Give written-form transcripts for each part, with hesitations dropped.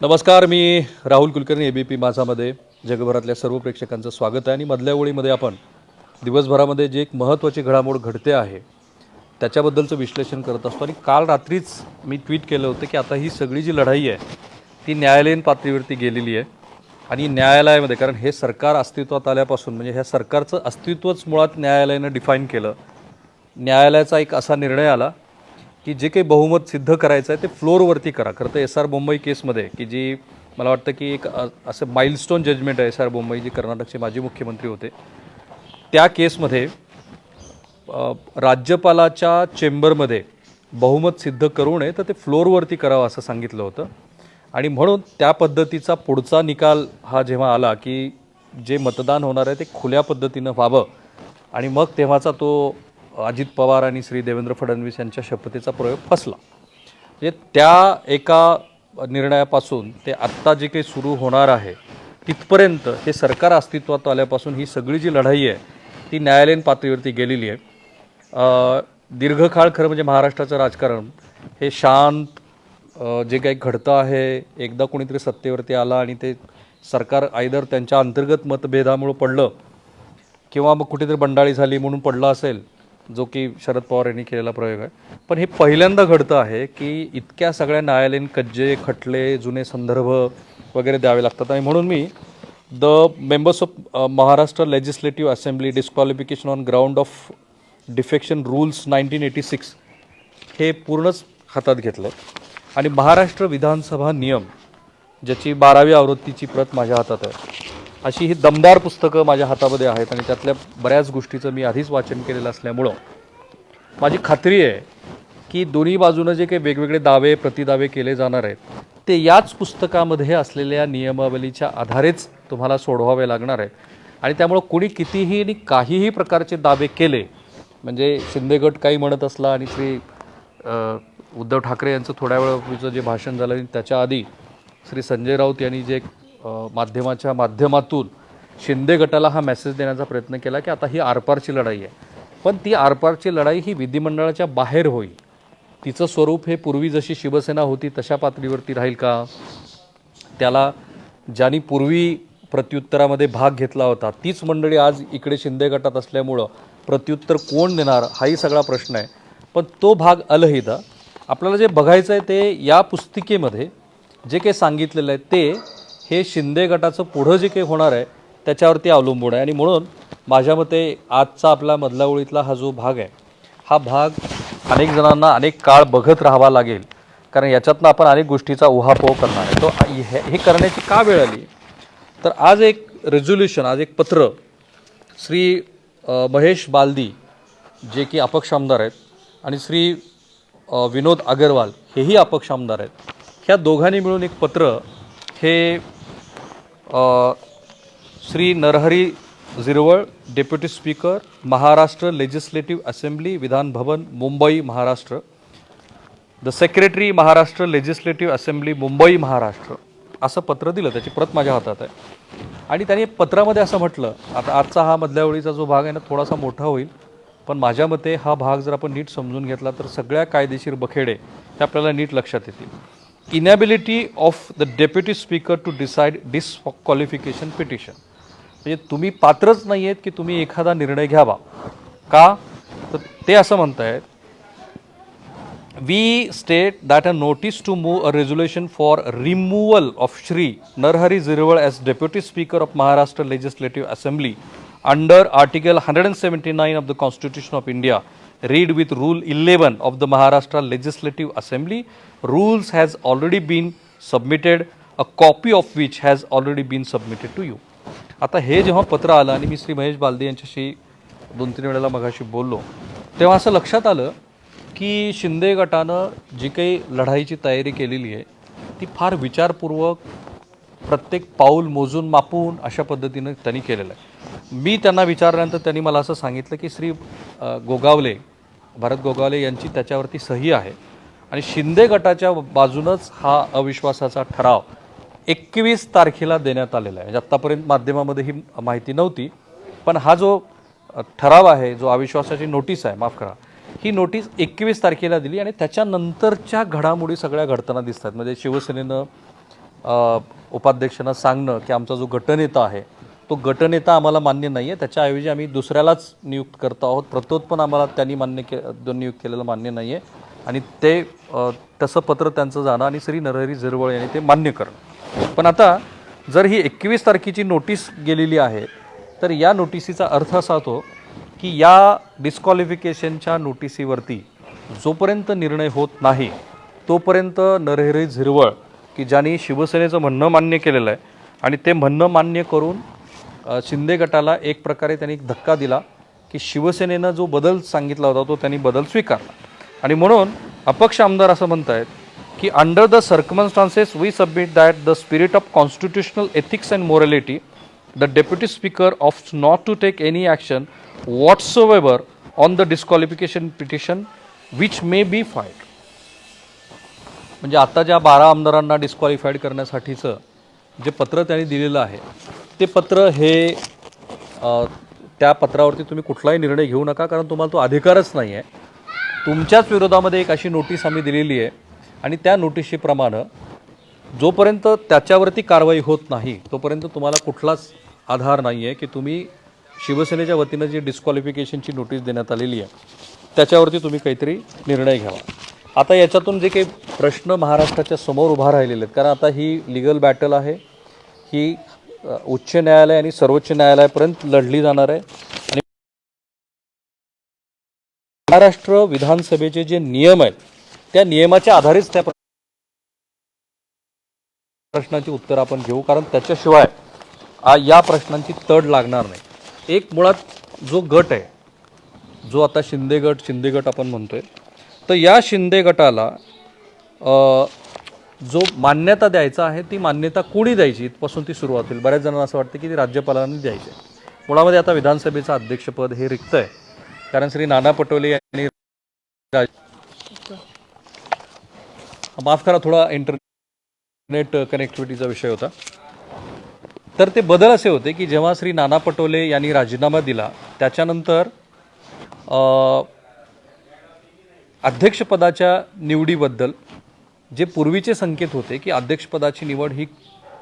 नमस्कार, मी राहुल कुलकर्णी एबीपी माझामध्ये जगभरातल्या सर्व प्रेक्षकांचं स्वागत आहे. आणि मधल्या ओळीमध्ये आपण दिवसभरामध्ये जे एक महत्त्वाची घडामोड घडते आहे त्याच्याबद्दलचं विश्लेषण करत असतो. आणि काल रात्रीच मी ट्विट केलं होतं की आता ही सगळी जी लढाई आहे ती न्यायालयीन पातळीवरती गेलेली आहे. आणि न्यायालयामध्ये, कारण हे सरकार अस्तित्वात आल्यापासून म्हणजे ह्या सरकारचं अस्तित्वच मुळात न्यायालयानं डिफाईन केलं. न्यायालयाचा एक असा निर्णय आला की जे काही बहुमत सिद्ध करायचं आहे ते फ्लोअरवरती करा. खरं तर एस.आर. बोम्मई केसमध्ये की जी मला वाटतं की एक असं माइलस्टोन जजमेंट आहे, एस.आर. बोम्मई जे कर्नाटकचे माजी मुख्यमंत्री होते, त्या केसमध्ये राज्यपालाच्या चेंबरमध्ये बहुमत सिद्ध करू नये तर ते फ्लोअरवरती करावं असं सांगितलं होतं. आणि म्हणून त्या पद्धतीचा पुढचा निकाल हा जेव्हा आला की जे मतदान होणार आहे ते खुल्या पद्धतीनं व्हावं आणि मग तेव्हाचा तो अजित पवार आणि श्री देवेंद्र फडणवीस यांच्या शपथेचा प्रयोग फसला. म्हणजे त्या एका निर्णयापासून ते आत्ता जे काही सुरू होणार आहे तिथपर्यंत हे सरकार अस्तित्वात आल्यापासून ही सगळी जी लढाई आहे ती न्यायालयीन पातळीवरती गेलेली आहे. दीर्घकाळ खरं म्हणजे महाराष्ट्राचं राजकारण हे शांत जे काही घडतं आहे, एकदा कोणीतरी सत्तेवरती आला आणि ते सरकार आयदर त्यांच्या अंतर्गत मतभेदामुळे पडलं किंवा मग कुठेतरी बंडाळी झाली म्हणून पडलं असेल, जो की शरद पवार यांनी केलेला प्रयोग आहे. पण हे पहिल्यांदा घडतं आहे की इतक्या सगळ्या न्यायालयीन कज्जे, खटले, जुने संदर्भ वगैरे द्यावे लागतात. आणि म्हणून me the members of Maharashtra legislative assembly disqualification on ground of defection rules 1986 हे पूर्णच हातात घेतलं. आणि महाराष्ट्र विधानसभा नियम ज्याची 12वी आवृत्तीची प्रत माझ्या हातात आहे, अशी ही दमदार पुस्तकं माझ्या हातामध्ये आहेत. आणि त्यातल्या बऱ्याच गोष्टीचं मी आधीच वाचन केलेलं असल्यामुळं माझी खात्री आहे की दोन्ही बाजूनं जे काही वेगवेगळे दावे प्रतिदावे केले जाणार आहेत ते याच पुस्तकामध्ये असलेल्या नियमावलीच्या आधारेच तुम्हाला सोडवावे लागणार आहेत. आणि त्यामुळं कोणी कितीही आणि काहीही प्रकारचे दावे केले, म्हणजे शिंदे गट काही म्हणत असला आणि श्री उद्धव ठाकरे यांचं थोड्या वेळापूर्वीचं जे भाषण झालं त्याच्या आधी श्री संजय राऊत यांनी जे माध्यमाच्या माध्यमातून शिंदे गटाला हा मेसेज देण्याचा प्रयत्न केला की आता ही आरपारची लढाई आहे. पण ती आरपारची लढाई ही विधिमंडळाच्या बाहेर होईल. तिचं स्वरूप हे पूर्वी जशी शिवसेना होती तशा पातळीवरती राहील का, त्याला ज्यांनी पूर्वी प्रत्युत्तरामध्ये भाग घेतला होता तीच मंडळी आज इकडे शिंदे गटात असल्यामुळं प्रत्युत्तर कोण देणार हाही सगळा प्रश्न आहे. पण तो भाग अलहिदा आपल्याला जे बघायचं आहे ते या पुस्तिकेमध्ये जे काही सांगितलेलं आहे ते हे शिंदे गटाचं पुढं जे काही होणार आहे त्याच्यावरती अवलंबून आहे. आणि म्हणून माझ्या मते आजचा आपला मधल्या ओळीतला हा जो भाग आहे हा भाग अनेक जणांना अनेक काळ बघत राहावा लागेल, कारण याच्यातनं आपण अनेक गोष्टीचा उहापोह करणार आहे. तो हे करण्याची का वेळ आली, तर आज एक रेझोल्युशन, आज एक पत्र श्री महेश बालदी जे की अपक्ष आमदार आहेत आणि श्री विनोद अग्रवाल हेही अपक्ष आमदार आहेत, ह्या दोघांनी मिळून एक पत्र हे Shri Narhari Zirwal, deputy speaker, Maharashtra legislative assembly, Vidhan Bhavan, Mumbai, Maharashtra, the secretary, Maharashtra legislative assembly, Mumbai, Maharashtra, असं पत्र दिलं. त्याची प्रत माझ्या हातात आहे. आणि त्यांनी पत्रामध्ये असं म्हटलं, आता आजचा हा मधल्या ओळीचा जो भाग आहे ना थोडासा मोठा होईल, पण माझ्या मते हा भाग जर आपण नीट समजून घेतला तर सगळ्या कायदेशीर बखेडे ते आपल्याला नीट लक्षात येतील. Inability of the deputy speaker to decide disqualification petition, म्हणजे तुम्ही पात्रच नाही आहेत की तुम्ही एखादा निर्णय घ्यावा का, तर ते असं म्हणतायत, we state that a notice to move a resolution for removal of Shri Narhari Zirwal as deputy speaker of Maharashtra legislative assembly under article 179 of the Constitution of India, read with Rule 11 of the Maharashtra Legislative Assembly, rules has already been submitted, a copy of which has already been submitted to you. आता हे जेव्हा पत्र आलं आणि मी श्री महेश बालदी यांच्याशी 2-3 वेळेला मगाशी बोललो तेव्हा असं लक्षात आलं की शिंदे गटानं जी काही लढाईची तयारी केलेली आहे ती फार विचारपूर्वक प्रत्येक पाऊल मोजून मापून अशा पद्धतीनं त्यांनी केलेलं आहे. मी त्यांना विचारल्यानंतर त्यांनी मला असं सांगितलं की श्री गोगावले, भारत गोगावले यांची त्याच्यावरती सही आहे आणि शिंदे गटाच्या बाजूनच हा अविश्वासाचा ठराव 21 तारखेला देण्यात आलेला आहे. म्हणजे आत्तापर्यंत माध्यमामध्ये ही माहिती नव्हती, पण हा जो ठराव आहे, जो अविश्वासाची नोटीस आहे, माफ करा, ही नोटीस 21 तारखेला दिली आणि त्याच्यानंतरच्या घडामोडी सगळ्या घडताना दिसतात. म्हणजे शिवसेनेनं उपाध्यक्षांना सांगणं की आमचा जो गटनेता आहे तो गटनेता आम्हाला मान्य नाही आहे, त्याच्याऐवजी आम्ही दुसऱ्यालाच नियुक्त करतो आहोत, प्रतोत्पन्न आम्हाला त्यांनी नियुक्त केलेलं मान्य नाही आहे आणि ते तसं पत्र त्यांचं जाणं आणि श्री नरहरी झिरवळ यांनी ते मान्य करणं. पण आता जर ही 21 तारखेची नोटीस गेलेली आहे तर या नोटिसीचा अर्थ असा होतो की या डिस्क्वालिफिकेशनच्या नोटिसीवरती जोपर्यंत निर्णय होत नाही तोपर्यंत नरहरी झिरवळ की ज्यांनी शिवसेनेचं म्हणणं मान्य केलेलं आहे आणि ते म्हणणं मान्य करून शिंदे गटाला एक प्रकारे त्यांनी एक धक्का दिला की शिवसेनेनं जो बदल सांगितला होता तो त्यांनी बदल स्वीकारला. आणि म्हणून अपक्ष आमदार असं म्हणत आहेत की under the circumstances we submit that the spirit of constitutional ethics and morality the deputy speaker of not to take any action whatsoever on the disqualification petition which may be filed. म्हणजे आता ज्या 12 आमदारांना disqualified करण्यासाठीचं जे पत्र त्यांनी दिलेलं आहे ते पत्र हे त्या पत्रावरती तुम्ही कुठलाही निर्णय घेऊ नका, कारण तुम्हाला तो अधिकारच नाही आहे. तुमच्याच विरोधामध्ये एक अशी नोटीस आम्ही दिलेली आहे आणि त्या नोटिशीप्रमाणे जोपर्यंत त्याच्यावरती कारवाई होत नाही तोपर्यंत तुम्हाला कुठलाच आधार नाही आहे की तुम्ही शिवसेनेच्या वतीनं जी डिस्क्वालिफिकेशनची नोटीस देण्यात आलेली आहे त्याच्यावरती तुम्ही काहीतरी निर्णय घ्यावा. आता याच्यातून जे काही प्रश्न महाराष्ट्राच्या समोर उभा राहिलेले आहेत, कारण आता ही लिगल बॅटल आहे, ही उच्च न्यायालय आणि सर्वोच्च न्यायालयापर्यंत लढली जाणार आहे आणि महाराष्ट्र विधानसभेचे जे नियम आहेत त्या नियमाच्या आधारेच त्या प्रश्नाची उत्तर आपण घेऊ, कारण त्याच्याशिवाय या प्रश्नांची तड लागणार नाही. एक मुळात जो गट आहे जो आता शिंदे गट आपण म्हणतोय, तर या शिंदे गटाला जो मान्यता द्यायचा आहे ती मान्यता कोणी द्यायची इथपासून ती सुरुवात होईल. बऱ्याच जणांना असं वाटतं की ती राज्यपालांनी द्यायची आहे. मुळामध्ये आता विधानसभेचं अध्यक्षपद हे रिक्त आहे, कारण श्री नाना पटोले यांनी माफ करा थोडा इंटरनेट कनेक्टिव्हिटीचा विषय होता. तर ते बदल असे होते की जेव्हा श्री नाना पटोले यांनी राजीनामा दिला त्याच्यानंतर अध्यक्षपदाच्या निवडीबद्दल जे पूर्वीचे संकेत होते की अध्यक्षपदाची निवड ही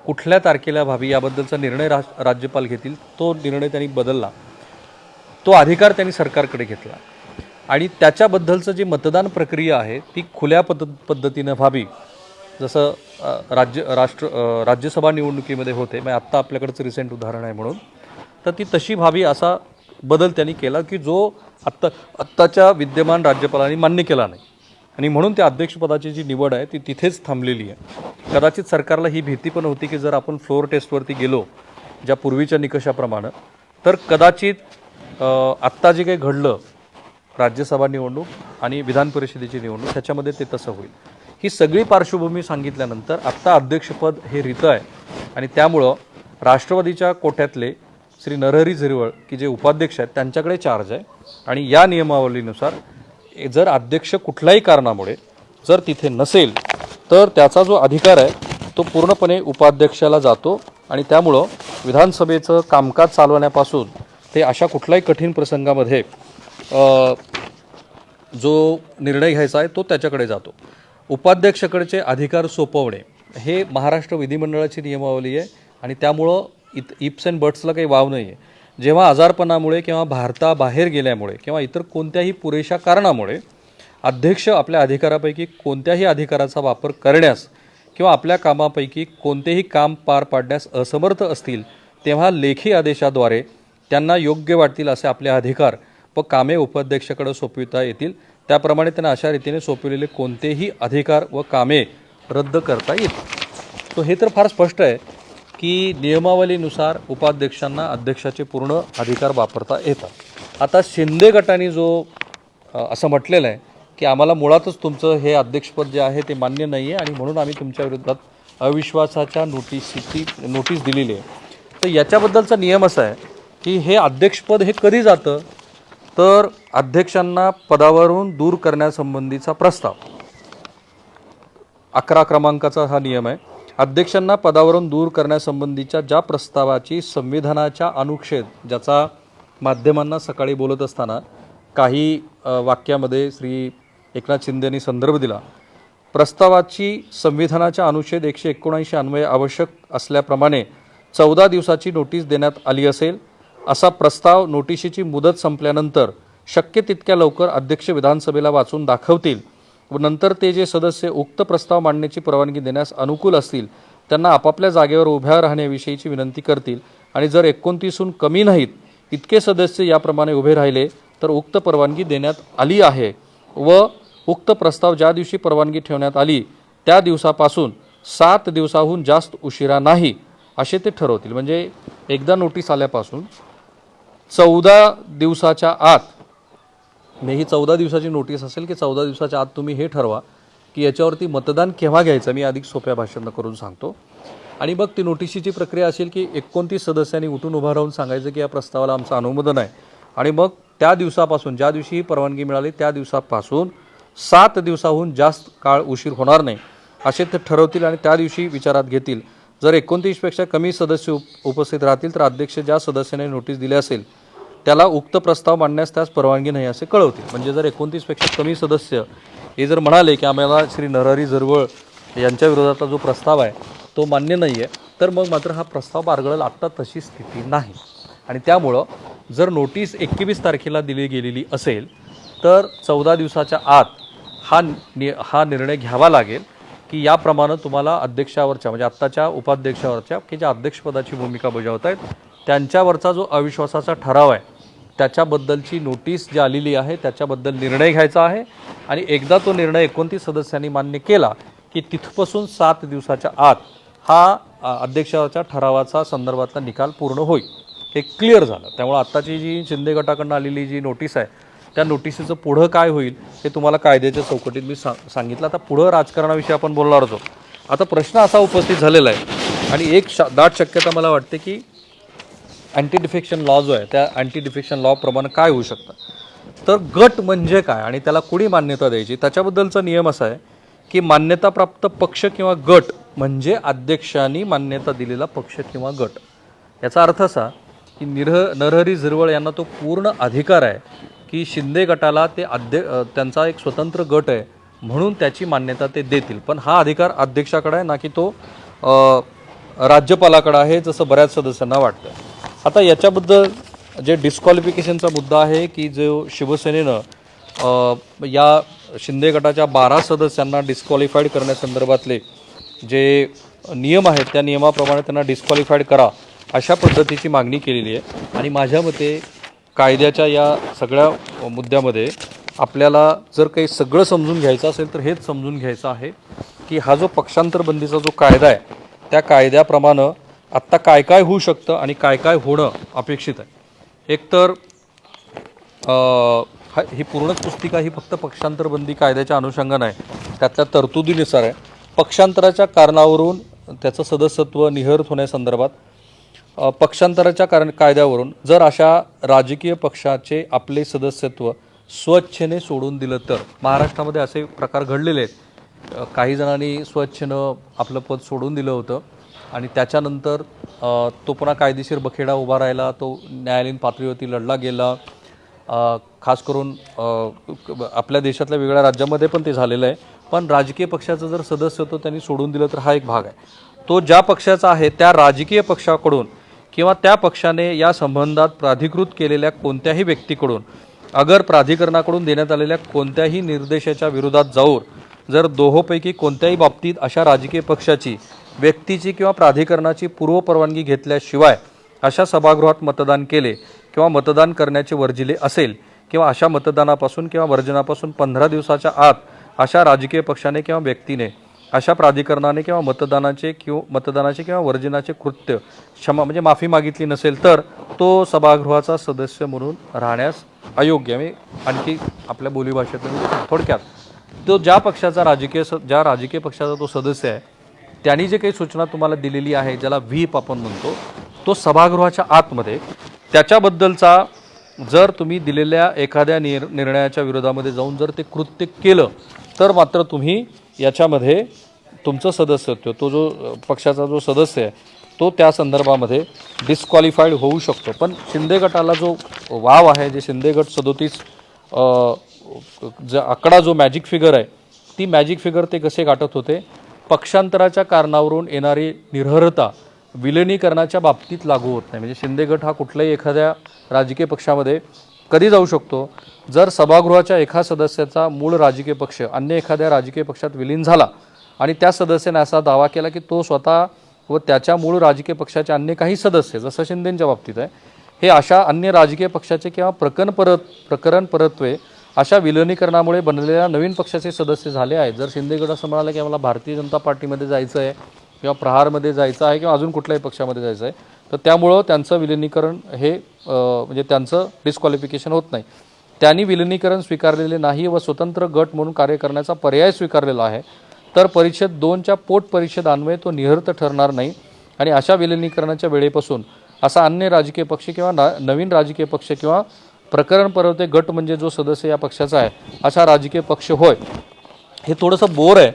कुठल्या तारखेला व्हावी याबद्दलचा निर्णय राज्यपाल घेतील, तो निर्णय त्यांनी बदलला, तो अधिकार त्यांनी सरकारकडे घेतला आणि त्याच्याबद्दलचं जे मतदान प्रक्रिया आहे ती खुल्या पद्धतीनं व्हावी, जसं राज्यसभा निवडणुकीमध्ये होते. मग आत्ता आपल्याकडचं रिसेंट उदाहरण आहे म्हणून, तर ती तशी व्हावी असा बदल त्यांनी केला की जो आत्ताच्या विद्यमान राज्यपालांनी मान्य केला नाही आणि म्हणून त्या अध्यक्षपदाची जी निवड आहे ती तिथेच थांबलेली आहे. कदाचित सरकारला ही भीती पण होती की जर आपण फ्लोअर टेस्टवरती गेलो ज्या पूर्वीच्या निकषाप्रमाणे तर कदाचित आत्ता जे काही घडलं राज्यसभा निवडणूक आणि विधान परिषदेची निवडणूक त्याच्यामध्ये ते तसं होईल. ही सगळी पार्श्वभूमी सांगितल्यानंतर आत्ता अध्यक्षपद हे रित आहे आणि त्यामुळं राष्ट्रवादीच्या कोट्यातले श्री नरहरी झिरवळ की जे उपाध्यक्ष आहेत त्यांच्याकडे चार्ज आहे आणि या नियमावलीनुसार जर अध्यक्ष कुठल्याही कारणामुळे जर तिथे नसेल तर त्याचा जो अधिकार आहे तो पूर्णपणे उपाध्यक्षाला जातो आणि त्यामुळं विधानसभेचं कामकाज चालवण्यापासून ते अशा कुठल्याही कठीण प्रसंगामध्ये जो निर्णय घ्यायचा आहे तो त्याच्याकडे जातो. उपाध्यक्षाकडचे अधिकार सोपवणे हे महाराष्ट्र विधिमंडळाची नियमावली आहे आणि त्यामुळं इप्स अँड बट्सला काही वाव नाही आहे. जेव्हा आजारपणामुळे किंवा भारताबाहेर गेल्यामुळे किंवा इतर कोणत्याही पुरेशा कारणामुळे अध्यक्ष आपल्या अधिकारापैकी कोणत्याही अधिकाराचा वापर करण्यास किंवा आपल्या कामापैकी कोणतेही काम पार पाडण्यास असमर्थ असतील तेव्हा लेखी आदेशाद्वारे त्यांना योग्य वाटतील असे आपले अधिकार व कामे उपाध्यक्षाकडे सोपविता येतील. त्याप्रमाणे त्यांना अशा रीतीने सोपविलेले कोणतेही अधिकार व कामे रद्द करता येतील. तो हे तर फार स्पष्ट आहे की नियमावलीनुसार उपाध्यक्षांना अध्यक्षाचे पूर्ण अधिकार वापरता येतात. आता शिंदे गटाने जो असं म्हटलेलं आहे की आम्हाला मुळातच तुमचं हे अध्यक्षपद जे आहे ते मान्य नाही आहे आणि म्हणून आम्ही तुमच्या विरोधात अविश्वासाच्या नोटीस दिलेली आहे. तर याच्याबद्दलचा नियम असा आहे की हे अध्यक्षपद हे कधी जातं तर अध्यक्षांना पदावरून दूर करण्यासंबंधीचा प्रस्ताव 11 क्रमांकाचा हा नियम आहे. अध्यक्षांना पदावरून दूर करण्यासंबंधीच्या ज्या प्रस्तावाची संविधानाच्या अनुच्छेद ज्याचा माध्यमांना सकाळी बोलत असताना काही वाक्यामध्ये श्री एकनाथ शिंदे यांनी संदर्भ दिला प्रस्तावाची संविधानाच्या अनुच्छेद 179 अन्वये आवश्यक असल्याप्रमाणे 14 दिवसाची नोटीस देण्यात आली असेल. असा प्रस्ताव नोटिशीची मुदत संपल्यानंतर शक्य तितक्या लवकर अध्यक्ष विधानसभेला वाचून दाखवतील व नंतर ते जे सदस्य उक्त प्रस्ताव मांडण्याची परवानगी देण्यास अनुकूल असतील त्यांना आपापल्या जागेवर उभ्या राहण्याविषयीची विनंती करतील आणि जर 29हून कमी नाहीत इतके सदस्य याप्रमाणे उभे राहिले तर उक्त परवानगी देण्यात आली आहे व उक्त प्रस्ताव ज्या दिवशी परवानगी ठेवण्यात आली त्या दिवसापासून 7 दिवसाहून जास्त उशिरा नाही असे ते ठरवतील. म्हणजे एकदा नोटीस आल्यापासून 14 दिवसाच्या आत, ही 14 दिवसाची नोटीस असेल की 14 दिवसाच्या आत तुम्ही हे ठरवा की याच्यावरती मतदान केव्हा घ्यायचं. मी अधिक सोप्या भाषेनं करून सांगतो. आणि मग ती नोटिशीची प्रक्रिया असेल की 29 सदस्यांनी उठून उभा राहून सांगायचं की या प्रस्तावाला आमचं अनुमोदन आहे आणि मग त्या दिवसापासून ज्या दिवशी ही परवानगी मिळाली त्या दिवसापासून 7 दिवसाहून जास्त काळ उशीर होणार नाही असे ते ठरवतील आणि त्या दिवशी विचारात घेतील. जर 29पेक्षा कमी सदस्य उपस्थित राहतील तर अध्यक्ष ज्या सदस्याने नोटीस दिली असेल त्याला उक्त प्रस्ताव मांडण्यास त्यास परवानगी नाही असे कळवतील. म्हणजे जर 29पेक्षा कमी सदस्य हे जर म्हणाले की आम्हाला श्री नरहरी झिरवळ यांच्या विरोधातला जो प्रस्ताव आहे तो मान्य नाही आहे तर मग मात्र हा प्रस्ताव बारगळेल. आत्ता तशी स्थिती नाही आणि त्यामुळं जर नोटीस 21 तारखेला दिली गेलेली असेल तर 14 दिवसाच्या आत हा निर्णय घ्यावा लागेल की याप्रमाणे तुम्हाला अध्यक्षावरच्या म्हणजे आत्ताच्या उपाध्यक्षावरच्या की ज्या अध्यक्षपदाची भूमिका बजावत आहेत त्यांच्यावरचा जो अविश्वासाचा ठराव आहे त्याच्याबद्दलची नोटीस जी आलेली आहे त्याच्याबद्दल निर्णय घ्यायचा आहे आणि एकदा तो निर्णय 29 सदस्यांनी मान्य केला की तिथपासून 7 दिवसाच्या आत हा अध्यक्षाच्या ठरावाचा संदर्भातला निकाल पूर्ण होईल. हे क्लिअर झालं. त्यामुळे आत्ताची जी शिंदे गटाकडून आलेली जी नोटीस आहे त्या नोटिसीचं पुढं काय होईल हे तुम्हाला कायद्याच्या चौकटीत मी सांगितलं. आता पुढं राजकारणाविषयी आपण बोलणार होतो. आता प्रश्न असा उपस्थित झालेला आहे आणि एक दाट शक्यता मला वाटते की अँटी डिफेक्शन लॉ जो आहे त्या अँटी डिफेक्शन लॉप्रमाणे काय होऊ शकतं तर गट म्हणजे काय आणि त्याला कुणी मान्यता द्यायची त्याच्याबद्दलचा नियम असा आहे की मान्यताप्राप्त पक्ष किंवा गट म्हणजे अध्यक्षांनी मान्यता दिलेला पक्ष किंवा गट. याचा अर्थ असा की नरहरी झिरवळ यांना तो पूर्ण अधिकार आहे की शिंदे गटाला ते त्यांचा एक स्वतंत्र गट आहे म्हणून त्याची मान्यता ते देतील. पण हा अधिकार अध्यक्षाकडे आहे ना की तो राज्यपालाकडे आहे जसं बऱ्याच सदस्यांना वाटतं. आता याच्याबद्दल जे डिस्क्वालिफिकेशनचा मुद्दा आहे की जो शिवसेनेनं या शिंदे गटाच्या 12 सदस्यांना डिस्क्वालिफाईड करण्यासंदर्भातले जे नियम आहेत त्या नियमाप्रमाणे त्यांना डिस्क्वालिफाईड करा अशा पद्धतीची मागणी केलेली आहे. आणि माझ्या मते कायद्याच्या या सगळ्या मुद्द्यामध्ये आपल्याला जर काही सगळं समजून घ्यायचं असेल तर हेच समजून घ्यायचं आहे की हा जो पक्षांतर बंदीचा जो कायदा आहे त्या कायद्याप्रमाणे आत्ता काय काय होऊ शकतं आणि काय काय होणं अपेक्षित आहे. एकतर ही पूर्णच पुस्तिका ही फक्त पक्षांतर बंदी कायद्याच्या अनुषंगाने आहे त्यातल्या तरतुदीनुसार आहे. पक्षांतराच्या कारणावरून त्याचं सदस्यत्व निहर्थ होण्यासंदर्भात पक्षांतराच्या कायद्यावरून जर अशा राजकीय पक्षाचे आपले सदस्यत्व स्वच्छेने सोडून दिलं तर महाराष्ट्रामध्ये असे प्रकार घडलेले आहेत. काही जणांनी स्वच्छेनं आपलं पद सोडून दिलं होतं आणि त्याच्यानंतर तो पुन्हा कायदेशीर बखेडा उभा राहिला, तो न्यायालयीन पातळीवरती लढला गेला. खास करून आपल्या देशातल्या वेगळ्या राज्यामध्ये पण ते झालेलं आहे. पण राजकीय पक्षाचं जर सदस्यत्व त्यांनी सोडून दिलं तर हा एक भाग आहे. तो ज्या पक्षाचा आहे त्या राजकीय पक्षाकडून किंवा त्या पक्षाने या संबंधात प्राधिकृत केलेल्या कोणत्याही व्यक्तीकडून अगर प्राधिकरणाकडून देण्यात आलेल्या कोणत्याही निर्देशाच्या विरोधात जाऊन जर दोहोपैकी कोणत्याही बाबतीत अशा राजकीय पक्षाची व्यक्तीची किंवा प्राधिकरणाची पूर्वपरवानगी घेतल्याशिवाय अशा सभागृहात मतदान केले किंवा मतदान करण्याचे वर्जिले असेल किंवा अशा मतदानापासून किंवा वर्जनापासून 15 दिवसाच्या आत अशा राजकीय पक्षाने किंवा व्यक्तीने अशा प्राधिकरणाने किंवा मतदानाचे किंवा वर्जनाचे कृत्य म्हणजे माफी मागितली नसेल तर तो सभागृहाचा सदस्य म्हणून राहण्यास अयोग्य. मी आणखी आपल्या बोलीभाषेतून थोडक्यात तो ज्या राजकीय पक्षाचा तो सदस्य आहे त्यांनी जे काही सूचना तुम्हाला दिलेली आहे ज्याला व्हीप आपण म्हणतो तो सभागृहाच्या आतमध्ये त्याच्याबद्दलचा जर तुम्ही दिलेल्या एखाद्या निर्णयाच्या विरोधामध्ये जाऊन जर ते कृत्य केलं तर मात्र तुम्ही याच्यामध्ये तुमचं सदस्यत्व तो जो पक्षाचा जो सदस्य आहे तो त्या संदर्भामध्ये डिस्क्वालिफाईड होऊ शकतो. पण शिंदे गटाला जो वाव आहे जे शिंदे गट 37 आकडा जो मॅजिक फिगर आहे ती मॅजिक फिगर ते कसे गाठत होते? पक्षांतराच्या कारणावरून येणारी निर्हरता विलिनीकरणाच्या बाबतीत लागू होत नाही. म्हणजे शिंदे गट हा कुठल्याही एखाद्या राजकीय पक्षामध्ये कधी जाऊ शकतो? जर सभागृहाच्या एका सदस्याचा मूळ राजकीय पक्ष अन्य एखाद्या राजकीय पक्षात विलीन झाला आणि त्या सदस्याने असा दावा केला की तो स्वतः व त्याच्या मूळ राजकीय पक्षाचे अन्य काही सदस्य, जसं शिंदेंच्या बाबतीत आहे, हे अशा अन्य राजकीय पक्षाचे किंवा प्रकरण परत्वे अशा विलिनीकरणामुळे बनलेल्या नवीन पक्षाचे सदस्य झाले आहेत. जर शिंदे गट असं म्हणाला की आम्हाला भारतीय जनता पार्टीमध्ये जायचं आहे किंवा प्रहारमध्ये जायचं आहे किंवा अजून कुठल्याही पक्षामध्ये जायचं आहे, तर त्यामुळं त्यांचं विलिनीकरण हे म्हणजे त्यांचं डिस्क्वालिफिकेशन होत नाही. त्यांनी विलिनीकरण स्वीकारलेले नाही व स्वतंत्र गट म्हणून कार्य करण्याचा पर्याय स्वीकारलेला आहे, तर परिच्छेद 2च्या पोटपरिच्छेदान्वये तो निहर्थ ठरणार नाही आणि अशा विलिनीकरणाच्या वेळेपासून असा अन्य राजकीय पक्ष किंवा नवीन राजकीय पक्ष किंवा प्रकरण परवते गट म्हणजे जो सदस्य या पक्षाचा आहे असा राजकीय पक्ष होय. हे थोडंसं बोर आहे,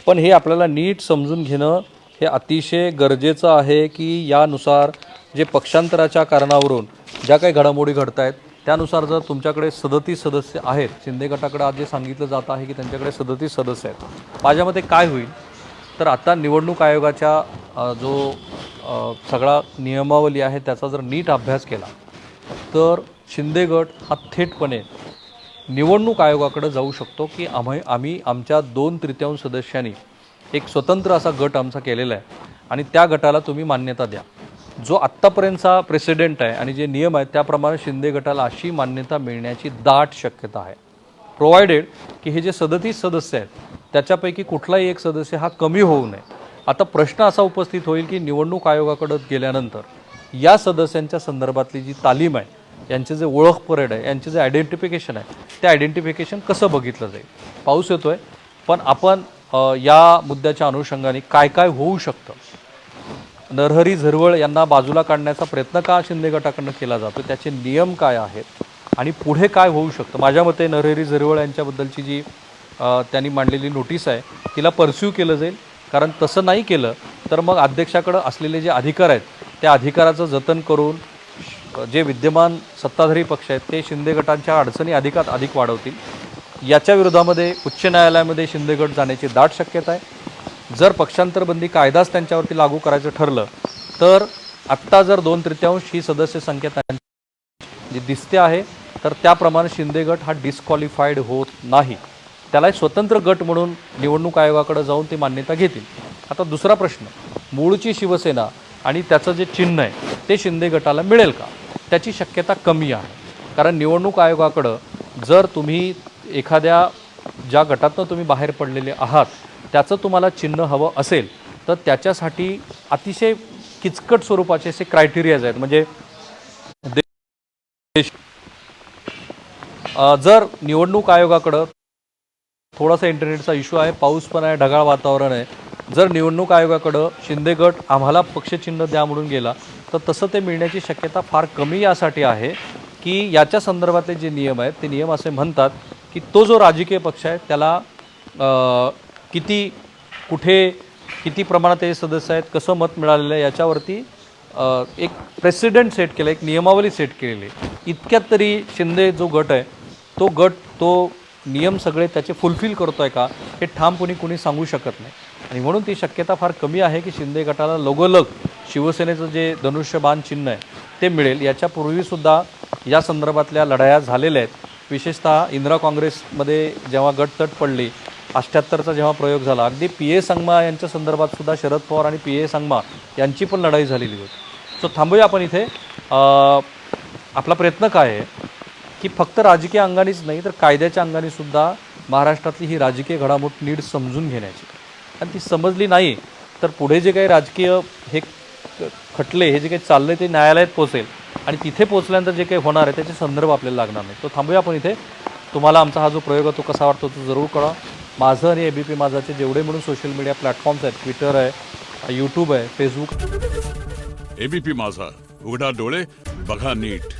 पण हे आपल्याला नीट समजून घेणं हे अतिशय गरजेचं आहे की यानुसार जे पक्षांतराच्या कारणावरून ज्या काही घडामोडी घडत आहेत त्यानुसार जर तुमच्याकडे 37 सदस्य आहेत, शिंदे गटाकडे आज जे सांगितलं जात आहे की त्यांच्याकडे 37 सदस्य आहेत, माझ्या मते काय होईल तर आता निवडणूक आयोगाच्या जो सगळा नियमावली आहे त्याचा जर नीट अभ्यास केला तर शिंदे गट हा थेटपणे निवडणूक आयोगाकडे जाऊ शकतो की आम्ही आमच्या 2/3 सदस्यांनी एक स्वतंत्र असा गट आमचा केलेला आहे आणि त्या गटाला तुम्ही मान्यता द्या. जो आत्तापर्यंतचा प्रेसिडेंट आहे आणि जे नियम आहेत त्याप्रमाणे शिंदे गटाला अशी मान्यता मिळण्याची दाट शक्यता आहे, प्रोव्हायडेड की हे जे 37 सदस्य आहेत त्याच्यापैकी कुठलाही एक सदस्य हा कमी होऊ नये. आता प्रश्न असा उपस्थित होईल की निवडणूक आयोगाकडे गेल्यानंतर या सदस्यांच्या संदर्भातली जी तालीम आहे, यांचे जे ओळख परेड आहे, यांचे जे आयडेंटिफिकेशन आहे, ते आयडेंटिफिकेशन कसं बघितलं जाईल? पाऊस येतो आहे, पण आपण या मुद्द्याच्या अनुषंगाने काय काय होऊ शकतं, नरहरी झिरवळ यांना बाजूला काढण्याचा प्रयत्न का शिंदे गटाकडनं केला जातो, त्याचे नियम काय आहेत आणि पुढे काय होऊ शकतं? माझ्या मते नरहरी झिरवळ यांच्याबद्दलची जी त्यांनी मांडलेली नोटीस आहे तिला परस्यू केलं जाईल, कारण तसं नाही केलं तर मग अध्यक्षाकडं असलेले जे अधिकार आहेत त्या अधिकाराचं जतन करून जे विद्यमान सत्ताधारी पक्ष आहेत ते शिंदे गटांच्या अडचणी अधिक वाढवतील. याच्या विरोधामध्ये उच्च न्यायालयामध्ये शिंदे गट जाण्याची दाट शक्यता आहे. जर पक्षांतरबंदी कायदाच त्यांच्यावरती लागू करायचं ठरलं तर आत्ता जर 2/3 ही सदस्य संख्या जी दिसते आहे तर त्याप्रमाणे शिंदे गट हा डिस्क्वालिफाईड होत नाही. त्याला स्वतंत्र गट म्हणून निवडणूक आयोगाकडे जाऊन ती मान्यता घेतील. आता दुसरा प्रश्न, मूळची शिवसेना आणि त्याचं जे चिन्ह आहे ते शिंदे गटाला मिळेल का? त्याची शक्यता कमी आहे, कारण निवडणूक आयोगाकडं जर तुम्ही एखाद्या ज्या गटातनं तुम्ही बाहेर पडलेले आहात त्याचं तुम्हाला चिन्ह हवं असेल तर त्याच्यासाठी अतिशय किचकट स्वरूपाचे असे क्रायटेरियाज आहेत. म्हणजे जर निवडणूक आयोगाकडं थोडासा इंटरनेटचा इश्यू आहे, पाऊस पण आहे, ढगाळ वातावरण आहे, जर निवडणूक आयोगाकडं शिंदे गट आम्हाला पक्षचिन्ह द्या म्हणून गेला तर तसं ते मिळण्याची शक्यता फार कमी यासाठी आहे की याच्या संदर्भातले जे नियम आहेत ते नियम असे म्हणतात की तो जो राजकीय पक्ष आहे त्याला किती कुठे किती प्रमाणात ते सदस्य आहेत, कसं मत मिळालेलं आहे याच्यावरती एक प्रेसिडेंट सेट केलं, एक नियमावली सेट केलेली. इतक्यात तरी शिंदे जो गट आहे तो नियम सगळे त्याचे फुलफिल करतो आहे का हे ठाम कुणी सांगू शकत नाही. आणि म्हणून ती शक्यता फार कमी आहे की शिंदे गटाला लगोलग शिवसेनेचं जे धनुष्यबाण चिन्ह आहे ते मिळेल. याच्यापूर्वीसुद्धा या संदर्भातल्या लढाया झालेल्या आहेत. विशेषतः इंदिरा काँग्रेसमध्ये जेव्हा गटतट पडली, 78चा जेव्हा प्रयोग झाला, अगदी PA संगमा यांच्या संदर्भात सुद्धा शरद पवार आणि PA संगमा यांची पण लढाई झालेली होती. सो थांबूया आपण इथे. आपला प्रयत्न काय आहे की फक्त राजकीय अंगानेच नाही तर कायद्याच्या अंगानेसुद्धा महाराष्ट्रातली ही राजकीय घडामोड नीट समजून घेण्याची, आणि ती समजली नाही तर पुढे जे काही राजकीय हे खटले हे जे काही चालले ते न्यायालयात पोहोचेल आणि तिथे पोहोचल्यानंतर जे काही होणार आहे त्याचे संदर्भ आपल्याला लागणार नाही. तो थांबूया आपण इथे. तुम्हाला आमचा हा जो प्रयोग आहे तो कसा वाटतो तो जरूर कळवा. माझं आणि ABP माझाचे जेवढे म्हणून सोशल मीडिया प्लॅटफॉर्म्स आहेत, ट्विटर आहे, यूट्यूब आहे, फेसबुक. ABP माझा, उघडा डोळे बघा नीट.